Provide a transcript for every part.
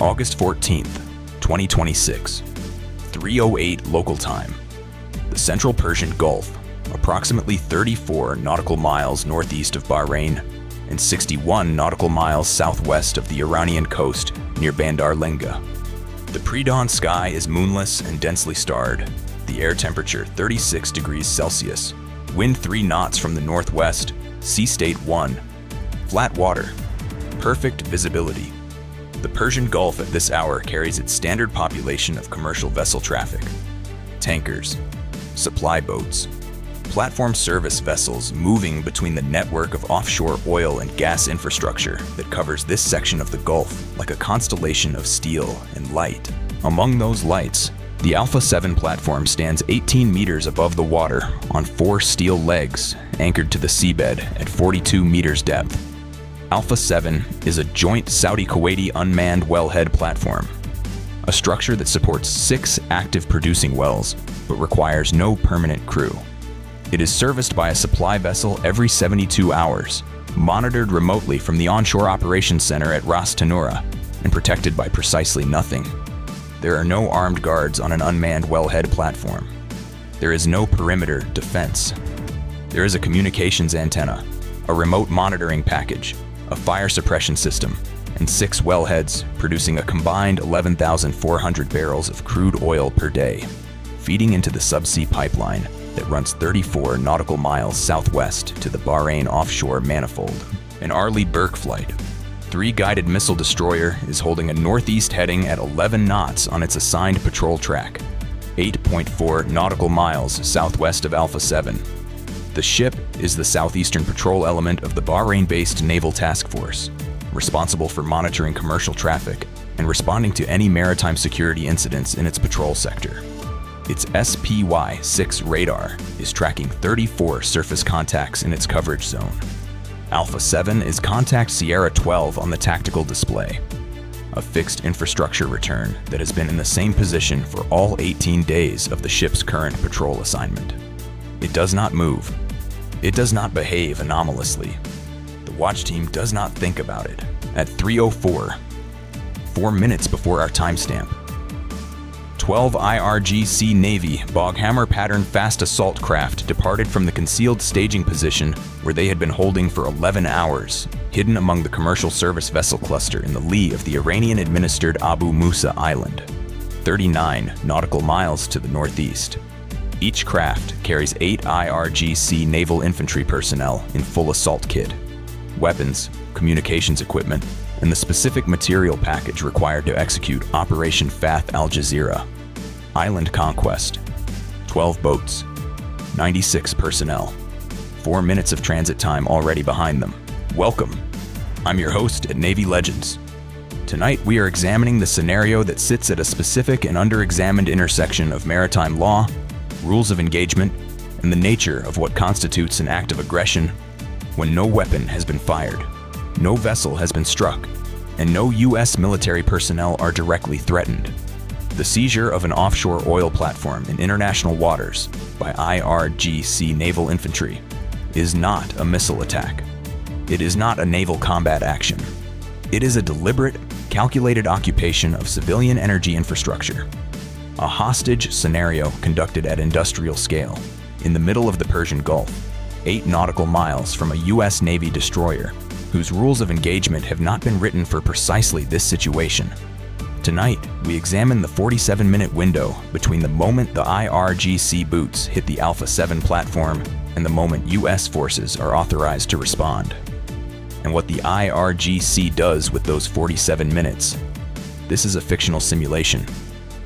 August 14th, 2026, 3:08 local time. The central Persian Gulf, approximately 34 nautical miles northeast of Bahrain and 61 nautical miles southwest of the Iranian coast near Bandar Lenga. The pre-dawn sky is moonless and densely starred. The air temperature 36 degrees Celsius. Wind 3 knots from the northwest. Sea state 1. Flat water. Perfect visibility. The Persian Gulf at this hour carries its standard population of commercial vessel traffic. Tankers, supply boats, platform service vessels moving between the network of offshore oil and gas infrastructure that covers this section of the Gulf like a constellation of steel and light. Among those lights, the Alpha 7 platform stands 18 meters above the water on 4 steel legs anchored to the seabed at 42 meters depth. Alpha 7 is a joint Saudi-Kuwaiti unmanned wellhead platform, a structure that supports 6 active producing wells but requires no permanent crew. It is serviced by a supply vessel every 72 hours, monitored remotely from the onshore operations center at Ras Tanura, and protected by precisely nothing. There are no armed guards on an unmanned wellhead platform. There is no perimeter defense. There is a communications antenna, a remote monitoring package, a fire suppression system, and 6 wellheads producing a combined 11,400 barrels of crude oil per day, feeding into the subsea pipeline that runs 34 nautical miles southwest to the Bahrain offshore manifold. An Arleigh Burke flight, 3 guided missile destroyer, is holding a northeast heading at 11 knots on its assigned patrol track, 8.4 nautical miles southwest of Alpha 7. The ship is the southeastern patrol element of the Bahrain-based Naval Task Force, responsible for monitoring commercial traffic and responding to any maritime security incidents in its patrol sector. Its SPY-6 radar is tracking 34 surface contacts in its coverage zone. Alpha 7 is Contact Sierra 12 on the tactical display, a fixed infrastructure return that has been in the same position for all 18 days of the ship's current patrol assignment. It does not move. It does not behave anomalously. The watch team does not think about it. At 3:04, 4 minutes before our timestamp, 12 IRGC Navy Boghammar pattern fast assault craft departed from the concealed staging position where they had been holding for 11 hours, hidden among the commercial service vessel cluster in the lee of the Iranian-administered Abu Musa Island, 39 nautical miles to the northeast. Each craft carries 8 IRGC naval infantry personnel in full assault kit, weapons, communications equipment, and the specific material package required to execute Operation Fath al-Jazeera. Island Conquest. 12 boats, 96 personnel, 4 minutes of transit time already behind them. Welcome. I'm your host at Navy Legends. Tonight we are examining the scenario that sits at a specific and under-examined intersection of maritime law, rules of engagement, and the nature of what constitutes an act of aggression when no weapon has been fired, no vessel has been struck, and no U.S. military personnel are directly threatened. The seizure of an offshore oil platform in international waters by IRGC naval infantry is not a missile attack. It is not a naval combat action. It is a deliberate, calculated occupation of civilian energy infrastructure. A hostage scenario conducted at industrial scale, in the middle of the Persian Gulf, 8 nautical miles from a U.S. Navy destroyer, whose rules of engagement have not been written for precisely this situation. Tonight, we examine the 47-minute window between the moment the IRGC boots hit the Alpha 7 platform and the moment U.S. forces are authorized to respond, and what the IRGC does with those 47 minutes. This is a fictional simulation.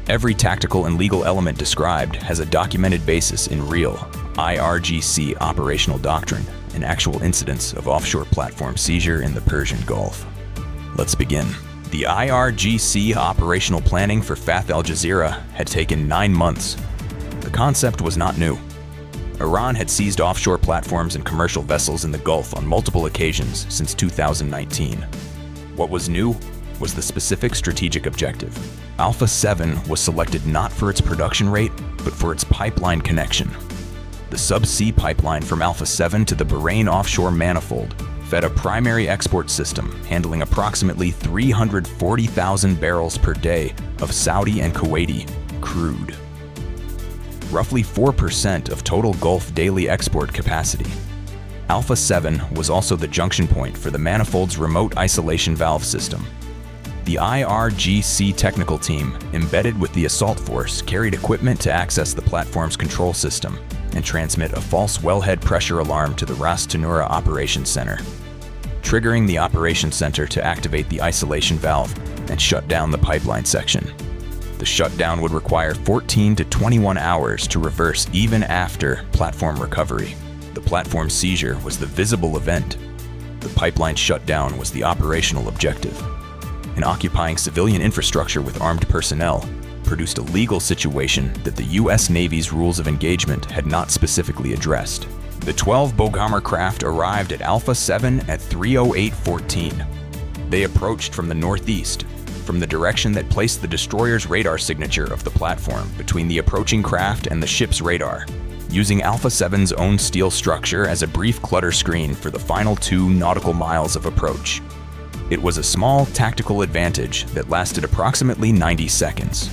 Every tactical and legal element described has a documented basis in real IRGC operational doctrine and actual incidents of offshore platform seizure in the Persian Gulf. Let's begin. The IRGC operational planning for Fath al-Jazeera had taken 9 months. The concept was not new. Iran had seized offshore platforms and commercial vessels in the Gulf on multiple occasions since 2019. What was new was the specific strategic objective. Alpha 7 was selected not for its production rate, but for its pipeline connection. The subsea pipeline from Alpha 7 to the Bahrain offshore manifold fed a primary export system handling approximately 340,000 barrels per day of Saudi and Kuwaiti crude. Roughly 4% of total Gulf daily export capacity. Alpha 7 was also the junction point for the manifold's remote isolation valve system. The IRGC technical team, embedded with the assault force, carried equipment to access the platform's control system and transmit a false wellhead pressure alarm to the Ras Tanura Operations Center, triggering the Operations Center to activate the isolation valve and shut down the pipeline section. The shutdown would require 14 to 21 hours to reverse even after platform recovery. The platform seizure was the visible event. The pipeline shutdown was the operational objective. And occupying civilian infrastructure with armed personnel produced a legal situation that the U.S. Navy's rules of engagement had not specifically addressed. The 12 Boghammar craft arrived at Alpha 7 at 3:08:14. They approached from the northeast, from the direction that placed the destroyer's radar signature of the platform between the approaching craft and the ship's radar, using Alpha 7's own steel structure as a brief clutter screen for the final 2 nautical miles of approach. It was a small tactical advantage that lasted approximately 90 seconds.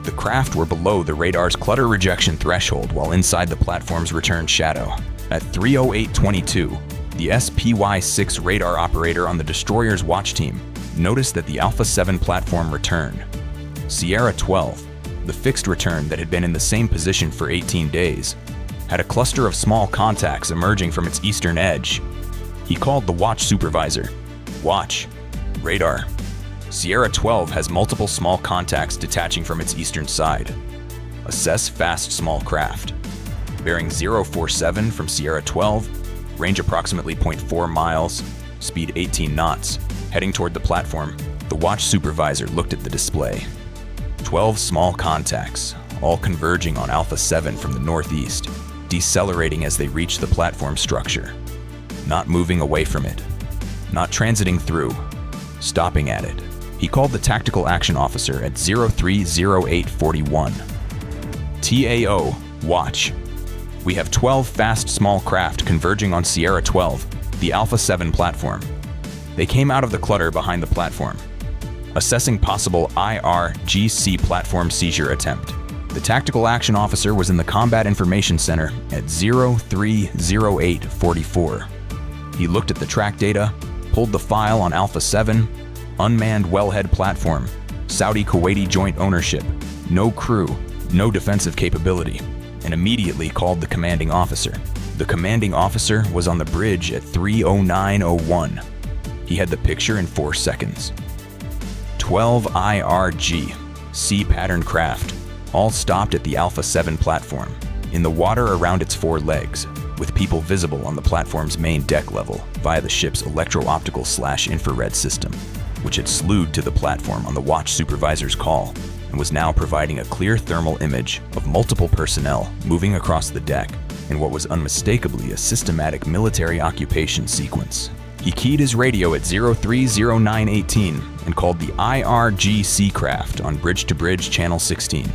The craft were below the radar's clutter rejection threshold while inside the platform's return shadow. At 3:08:22, the SPY-6 radar operator on the destroyer's watch team noticed that the Alpha 7 platform returned. Sierra 12, the fixed return that had been in the same position for 18 days, had a cluster of small contacts emerging from its eastern edge. He called the watch supervisor. Watch. Radar. Sierra 12 has multiple small contacts detaching from its eastern side. Assess fast small craft. Bearing 047 from Sierra 12, range approximately 0.4 miles, speed 18 knots. Heading toward the platform, the watch supervisor looked at the display. 12 small contacts, all converging on Alpha 7 from the northeast, decelerating as they reached the platform structure. Not moving away from it. Not transiting through, stopping at it. He called the tactical action officer at 03:08:41. TAO, watch. We have 12 fast small craft converging on Sierra 12, the Alpha 7 platform. They came out of the clutter behind the platform. Assessing possible IRGC platform seizure attempt. The tactical action officer was in the Combat Information Center at 03:08:44. He looked at the track data, pulled the file on Alpha 7, unmanned wellhead platform, Saudi-Kuwaiti joint ownership, no crew, no defensive capability, and immediately called the commanding officer. The commanding officer was on the bridge at 3:09:01. He had the picture in 4 seconds. 12 IRGC pattern craft, all stopped at the Alpha 7 platform, in the water around its 4 legs, with people visible on the platform's main deck level via the ship's electro-optical/infrared system, which had slewed to the platform on the watch supervisor's call and was now providing a clear thermal image of multiple personnel moving across the deck in what was unmistakably a systematic military occupation sequence. He keyed his radio at 03:09:18 and called the IRGC craft on bridge-to-bridge channel 16.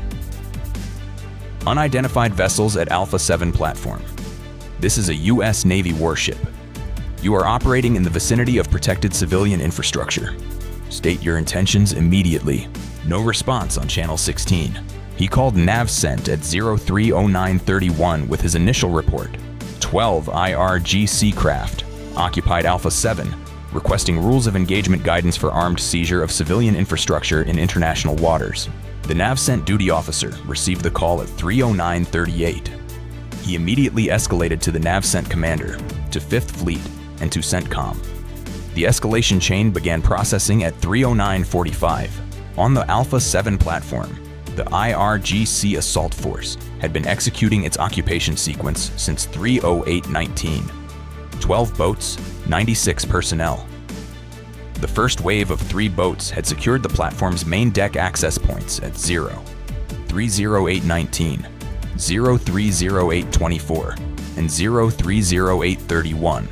Unidentified vessels at Alpha 7 platform. This is a U.S. Navy warship. You are operating in the vicinity of protected civilian infrastructure. State your intentions immediately. No response on channel 16. He called NavCent at 03:09:31 with his initial report. 12 IRGC craft occupied Alpha 7, requesting rules of engagement guidance for armed seizure of civilian infrastructure in international waters. The NavCent duty officer received the call at 3:09:38. He immediately escalated to the NavCent commander, to 5th Fleet, and to CENTCOM. The escalation chain began processing at 3:09:45. On the Alpha 7 platform, the IRGC assault force had been executing its occupation sequence since 3:08:19. 12 boats, 96 personnel. The first wave of 3 boats had secured the platform's main deck access points at 03:08:19, 03:08:24, and 03:08:31.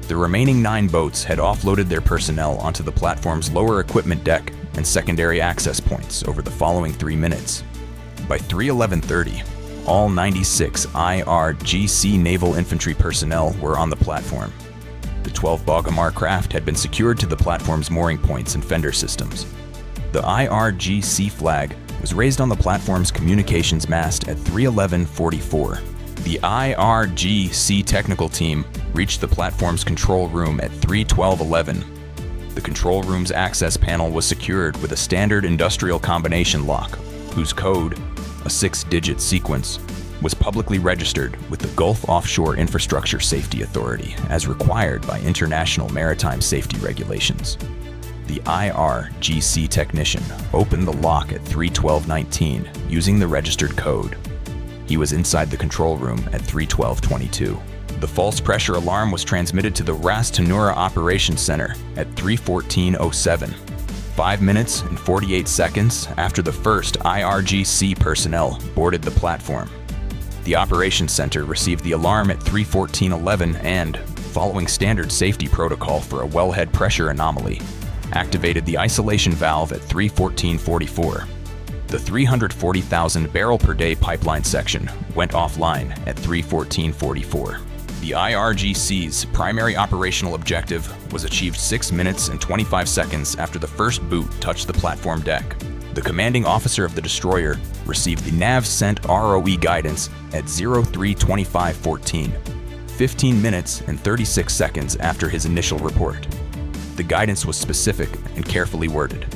The remaining 9 boats had offloaded their personnel onto the platform's lower equipment deck and secondary access points over the following 3 minutes. By 3:11:30, all 96 IRGC naval infantry personnel were on the platform. The 12 Boghammar craft had been secured to the platform's mooring points and fender systems. The IRGC flag was raised on the platform's communications mast at 3:11:44. The IRGC technical team reached the platform's control room at 3:12:11. The control room's access panel was secured with a standard industrial combination lock, whose code, a 6-digit sequence, was publicly registered with the Gulf Offshore Infrastructure Safety Authority as required by international maritime safety regulations. The IRGC technician opened the lock at 3:12:19 using the registered code. He was inside the control room at 3:12:22. The false pressure alarm was transmitted to the Ras Tanura Operations Center at 3:14:07, 5 minutes and 48 seconds after the first IRGC personnel boarded the platform. The Operations Center received the alarm at 3:14:11 and, following standard safety protocol for a wellhead pressure anomaly, activated the isolation valve at 3:14:44. The 340,000 barrel per day pipeline section went offline at 3:14:44. The IRGC's primary operational objective was achieved 6 minutes and 25 seconds after the first boot touched the platform deck. The commanding officer of the destroyer received the nav sent ROE guidance at 03:25:14, 15 minutes and 36 seconds after his initial report. The guidance was specific and carefully worded.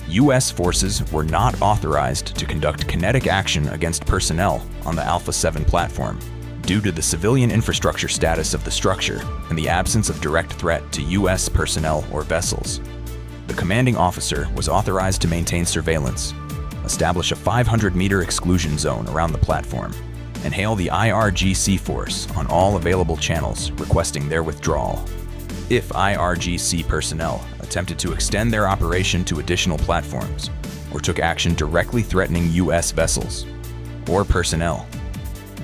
U.S. forces were not authorized to conduct kinetic action against personnel on the Alpha 7 platform due to the civilian infrastructure status of the structure and the absence of direct threat to U.S. personnel or vessels. The commanding officer was authorized to maintain surveillance, establish a 500-meter exclusion zone around the platform, and hail the IRGC force on all available channels requesting their withdrawal. If IRGC personnel attempted to extend their operation to additional platforms or took action directly threatening U.S. vessels or personnel,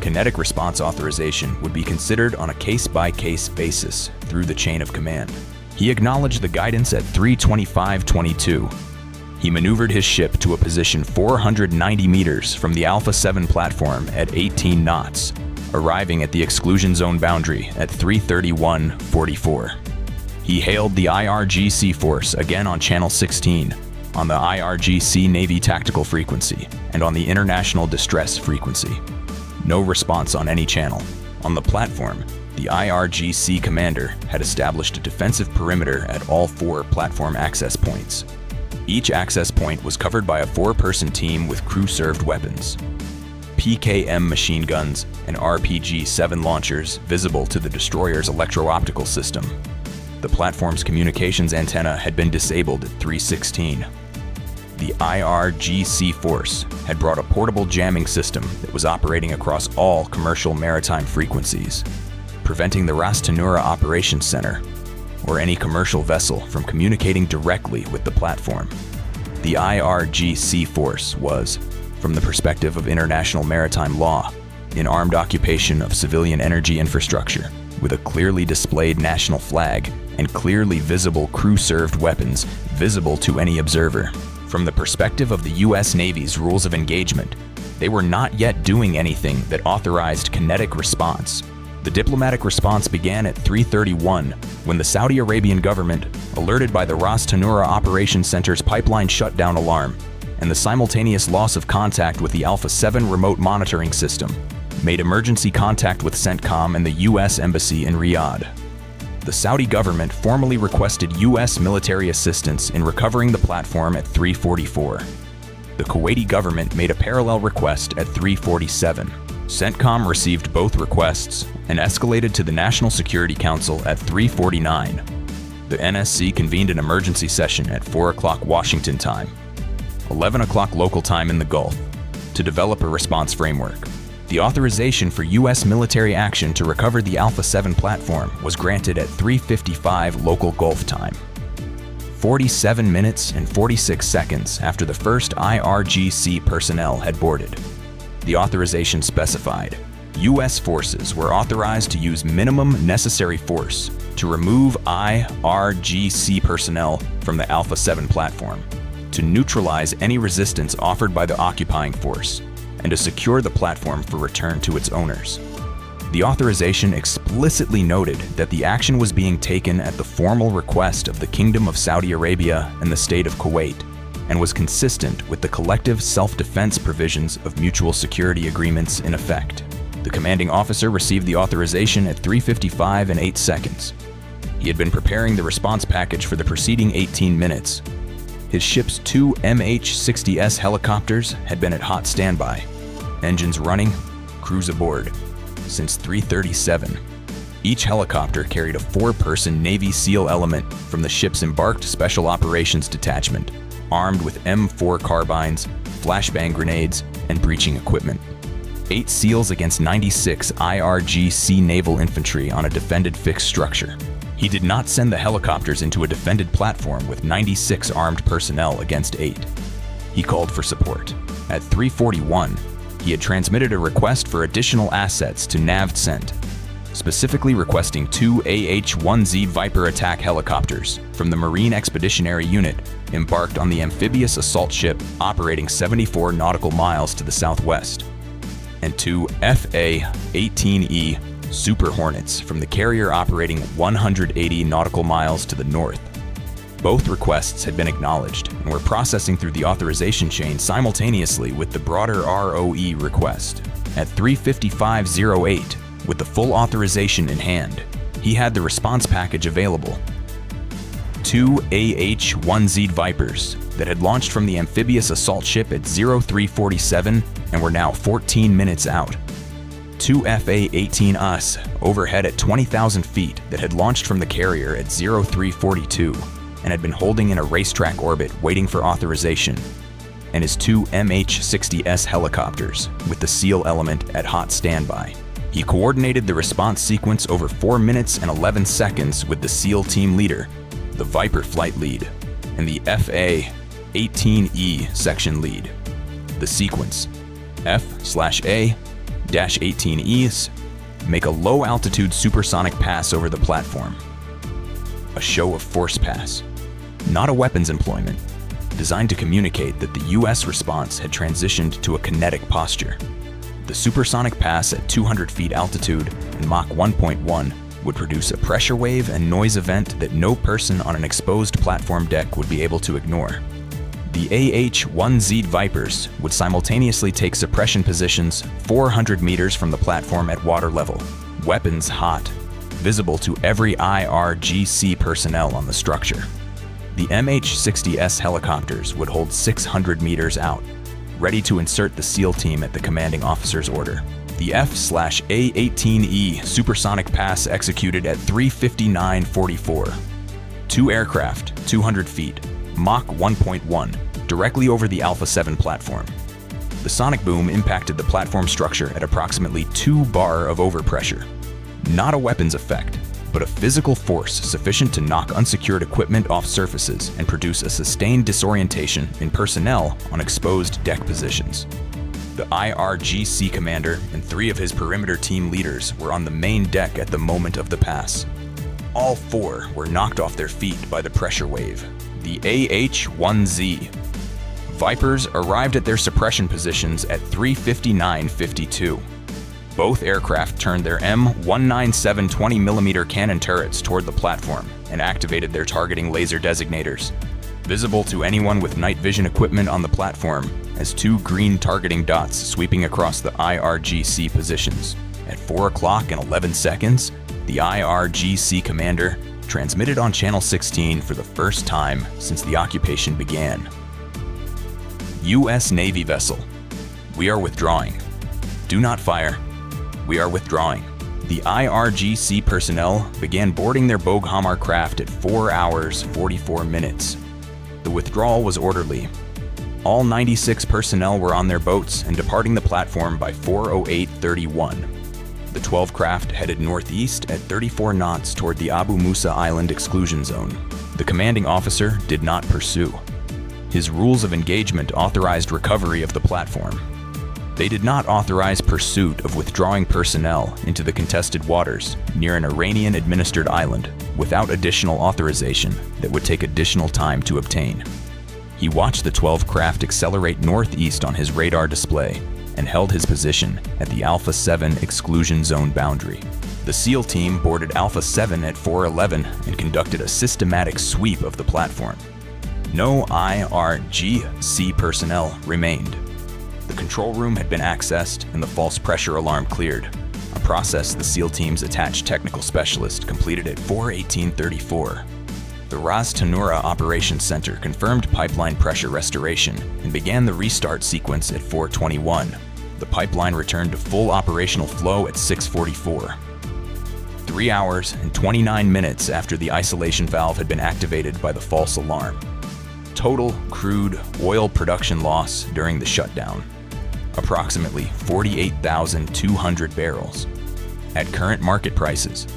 kinetic response authorization would be considered on a case-by-case basis through the chain of command. He acknowledged the guidance at 3:25:22. He maneuvered his ship to a position 490 meters from the Alpha 7 platform at 18 knots, arriving at the exclusion zone boundary at 3:31:44. He hailed the IRGC force again on Channel 16, on the IRGC Navy tactical frequency, and on the International Distress frequency. No response on any channel. On the platform, the IRGC commander had established a defensive perimeter at all 4 platform access points. Each access point was covered by a 4-person team with crew-served weapons, PKM machine guns, and RPG-7 launchers visible to the destroyer's electro-optical system. The platform's communications antenna had been disabled at 3:16. The IRGC force had brought a portable jamming system that was operating across all commercial maritime frequencies, preventing the Ras Tanura Operations Center or any commercial vessel from communicating directly with the platform. The IRGC force was, from the perspective of international maritime law, in armed occupation of civilian energy infrastructure, with a clearly displayed national flag and clearly visible crew-served weapons visible to any observer. From the perspective of the U.S. Navy's rules of engagement, they were not yet doing anything that authorized kinetic response. The diplomatic response began at 3:31 when the Saudi Arabian government, alerted by the Ras Tanura Operations Center's pipeline shutdown alarm and the simultaneous loss of contact with the Alpha 7 remote monitoring system, made emergency contact with CENTCOM and the U.S. Embassy in Riyadh. The Saudi government formally requested U.S. military assistance in recovering the platform at 3:44. The Kuwaiti government made a parallel request at 3:47. CENTCOM received both requests and escalated to the National Security Council at 3:49. The NSC convened an emergency session at 4 o'clock Washington time, 11 o'clock local time in the Gulf, to develop a response framework. The authorization for U.S. military action to recover the Alpha 7 platform was granted at 3:55 local Gulf time, 47 minutes and 46 seconds after the first IRGC personnel had boarded. The authorization specified U.S. forces were authorized to use minimum necessary force to remove IRGC personnel from the Alpha 7 platform, to neutralize any resistance offered by the occupying force, and to secure the platform for return to its owners. The authorization explicitly noted that the action was being taken at the formal request of the Kingdom of Saudi Arabia and the State of Kuwait, and was consistent with the collective self-defense provisions of mutual security agreements in effect. The commanding officer received the authorization at 3:55 and 8 seconds. He had been preparing the response package for the preceding 18 minutes. His ship's 2 MH-60S helicopters had been at hot standby, engines running, crews aboard, since 3:37. Each helicopter carried a 4-person Navy SEAL element from the ship's embarked Special Operations Detachment, armed with M4 carbines, flashbang grenades, and breaching equipment. 8 SEALs against 96 IRGC naval infantry on a defended fixed structure. He did not send the helicopters into a defended platform with 96 armed personnel against 8. He called for support. At 3:41, he had transmitted a request for additional assets to NAVCENT, specifically requesting 2 AH-1Z Viper attack helicopters from the Marine Expeditionary Unit embarked on the amphibious assault ship operating 74 nautical miles to the southwest, and 2 FA-18E Super Hornets from the carrier operating 180 nautical miles to the north. Both requests had been acknowledged and were processing through the authorization chain simultaneously with the broader ROE request. At 3:55:08, with the full authorization in hand, he had the response package available. 2 AH-1Z Vipers that had launched from the amphibious assault ship at 03:47 and were now 14 minutes out. 2 FA-18Us overhead at 20,000 feet that had launched from the carrier at 03:42 and had been holding in a racetrack orbit waiting for authorization, and his 2 MH-60S helicopters with the SEAL element at hot standby. He coordinated the response sequence over 4 minutes and 11 seconds with the SEAL team leader, the Viper flight lead, and the FA-18E section lead. The sequence: F/A-18Es make a low-altitude supersonic pass over the platform. A show of force pass, not a weapons employment, designed to communicate that the U.S. response had transitioned to a kinetic posture. The supersonic pass at 200 feet altitude and Mach 1.1 would produce a pressure wave and noise event that no person on an exposed platform deck would be able to ignore. The AH-1Z Vipers would simultaneously take suppression positions 400 meters from the platform at water level, weapons hot, visible to every IRGC personnel on the structure. The MH-60S helicopters would hold 600 meters out, ready to insert the SEAL team at the commanding officer's order. The F/A-18E supersonic pass executed at 3:59:44. 2 aircraft, 200 feet, Mach 1.1, directly over the Alpha 7 platform. The sonic boom impacted the platform structure at approximately 2 bar of overpressure. Not a weapons effect, but a physical force sufficient to knock unsecured equipment off surfaces and produce a sustained disorientation in personnel on exposed deck positions. The IRGC commander and 3 of his perimeter team leaders were on the main deck at the moment of the pass. All 4 were knocked off their feet by the pressure wave. The AH-1Z Vipers arrived at their suppression positions at 3:59:52. Both aircraft turned their M197 20mm cannon turrets toward the platform and activated their targeting laser designators, visible to anyone with night vision equipment on the platform as 2 green targeting dots sweeping across the IRGC positions. At 4 o'clock and 11 seconds, the IRGC commander transmitted on Channel 16 for the first time since the occupation began. U.S. Navy vessel. We are withdrawing. Do not fire. We are withdrawing. The IRGC personnel began boarding their Boghammar craft at 4 hours 44 minutes. The withdrawal was orderly. All 96 personnel were on their boats and departing the platform by 4:08:31. The 12 craft headed northeast at 34 knots toward the Abu Musa Island exclusion zone. The commanding officer did not pursue. His rules of engagement authorized recovery of the platform. They did not authorize pursuit of withdrawing personnel into the contested waters near an Iranian-administered island without additional authorization that would take additional time to obtain. He watched the 12 craft accelerate northeast on his radar display and held his position at the Alpha 7 exclusion zone boundary. The SEAL team boarded Alpha 7 at 4:11 and conducted a systematic sweep of the platform. No IRGC personnel remained. The control room had been accessed and the false pressure alarm cleared, a process the SEAL team's attached technical specialist completed at 4:18:34. The Ras Tanura Operations Center confirmed pipeline pressure restoration and began the restart sequence at 4:21. The pipeline returned to full operational flow at 6:44. 3 hours and 29 minutes after the isolation valve had been activated by the false alarm. Total crude oil production loss during the shutdown: approximately 48,200 barrels. At current market prices,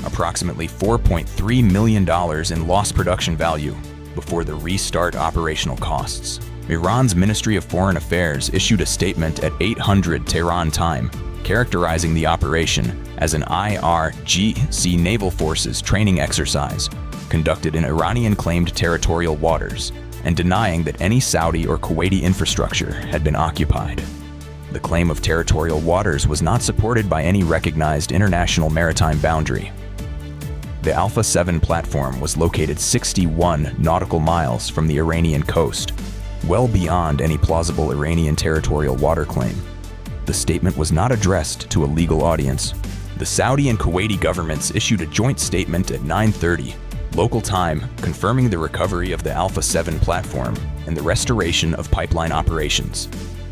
approximately $4.3 million in lost production value before the restart operational costs. Iran's Ministry of Foreign Affairs issued a statement at 800 Tehran time, characterizing the operation as an IRGC Naval Forces training exercise conducted in Iranian-claimed territorial waters, and denying that any Saudi or Kuwaiti infrastructure had been occupied. The claim of territorial waters was not supported by any recognized international maritime boundary. The Alpha 7 platform was located 61 nautical miles from the Iranian coast, well beyond any plausible Iranian territorial water claim. The statement was not addressed to a legal audience. The Saudi and Kuwaiti governments issued a joint statement at 9:30 local time confirming the recovery of the Alpha 7 platform and the restoration of pipeline operations,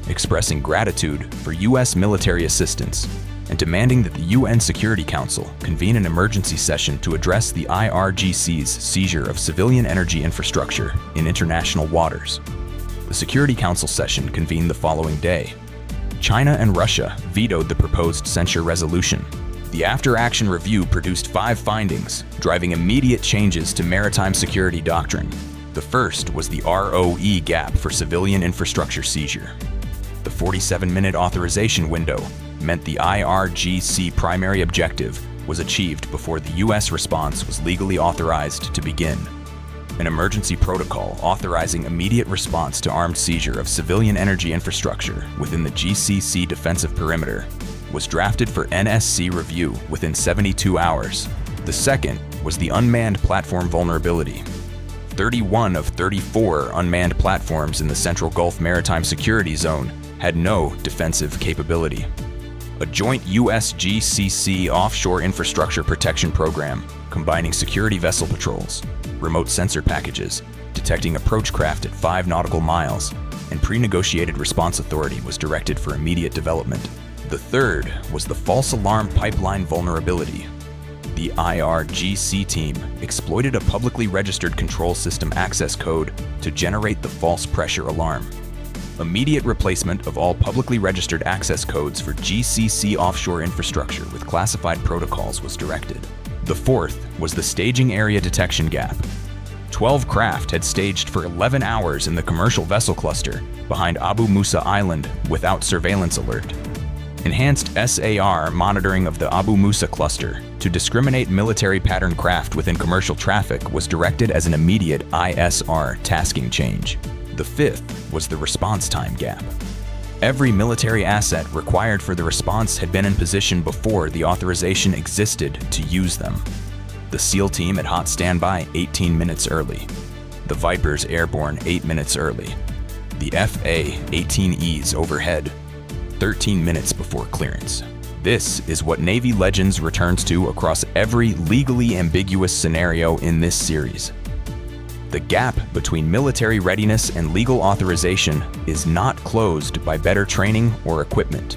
expressing gratitude for U.S. military assistance and demanding that the UN Security Council convene an emergency session to address the IRGC's seizure of civilian energy infrastructure in international waters. The Security Council session convened the following day. China and Russia vetoed the proposed censure resolution. The after-action review produced 5 findings, driving immediate changes to maritime security doctrine. The first was the ROE gap for civilian infrastructure seizure. The 47-minute authorization window meant the IRGC primary objective was achieved before the U.S. response was legally authorized to begin. An emergency protocol authorizing immediate response to armed seizure of civilian energy infrastructure within the GCC defensive perimeter was drafted for NSC review within 72 hours. The second was the unmanned platform vulnerability. 31 of 34 unmanned platforms in the Central Gulf Maritime Security Zone had no defensive capability. A joint US-GCC offshore infrastructure protection program combining security vessel patrols, remote sensor packages, detecting approach craft at 5 nautical miles, and pre-negotiated response authority was directed for immediate development. The third was the false alarm pipeline vulnerability. The IRGC team exploited a publicly registered control system access code to generate the false pressure alarm. Immediate replacement of all publicly registered access codes for GCC offshore infrastructure with classified protocols was directed. The fourth was the staging area detection gap. 12 craft had staged for 11 hours in the commercial vessel cluster behind Abu Musa Island without surveillance alert. Enhanced SAR monitoring of the Abu Musa cluster to discriminate military pattern craft within commercial traffic was directed as an immediate ISR tasking change. The fifth was the response time gap. Every military asset required for the response had been in position before the authorization existed to use them. The SEAL team at hot standby 18 minutes early. The Vipers airborne 8 minutes early. The FA-18Es overhead 13 minutes before clearance. This is what Navy Legends returns to across every legally ambiguous scenario in this series. The gap between military readiness and legal authorization is not closed by better training or equipment.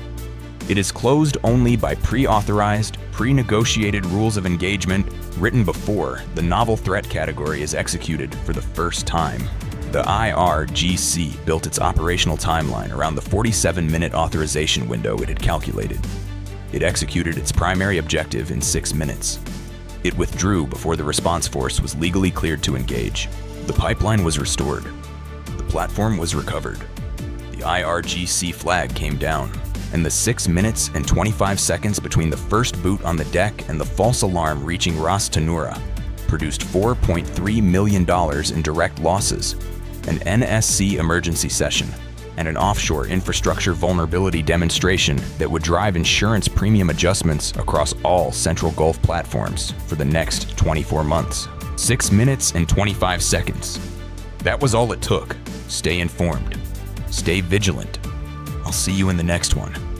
It is closed only by pre-authorized, pre-negotiated rules of engagement written before the novel threat category is executed for the first time. The IRGC built its operational timeline around the 47-minute authorization window it had calculated. It executed its primary objective in 6 minutes. It withdrew before the response force was legally cleared to engage. The pipeline was restored. The platform was recovered. The IRGC flag came down, and the 6 minutes and 25 seconds between the first boot on the deck and the false alarm reaching Ras Tanura produced $4.3 million in direct losses. An NSC emergency session, and an offshore infrastructure vulnerability demonstration that would drive insurance premium adjustments across all Central Gulf platforms for the next 24 months. 6 minutes and 25 seconds. That was all it took. Stay informed. Stay vigilant. I'll see you in the next one.